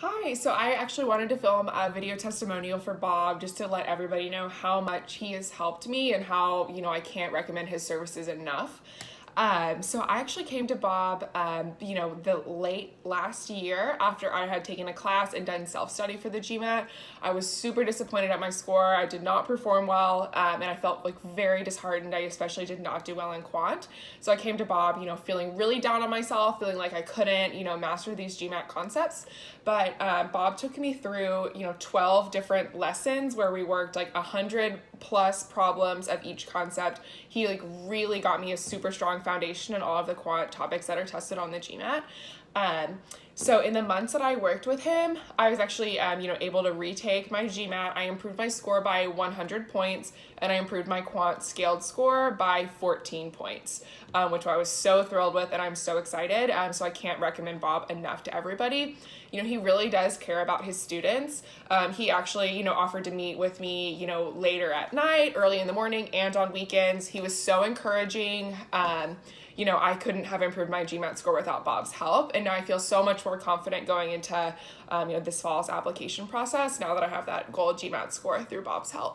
Hi, so I actually wanted to film a video testimonial for Bob just to let everybody know how much he has helped me and how, I can't recommend his services enough. So I actually came to Bob, the late last year after I had taken a class and done self-study for the Gmat. I was super disappointed at my score. I did not perform well, and I felt like very disheartened. I especially did not do well in quant. So I came to Bob, feeling really down on myself, feeling like I couldn't, master these Gmat concepts. But Bob took me through, 12 different lessons where we worked like 100 plus problems of each concept. He really got me a super strong foundation in all of the quant topics that are tested on the Gmat. So in the months that I worked with him, I was actually, able to retake my Gmat. I improved my score by 100 points, and I improved my quant scaled score by 14 points, which I was so thrilled with, and I'm so excited. So I can't recommend Bob enough to everybody. He really does care about his students. He actually, offered to meet with me, later at night, early in the morning, and on weekends. He was so encouraging. I couldn't have improved my Gmat score without Bob's help. And now I feel so much more confident going into, this fall's application process now that I have that gold Gmat score through Bob's help.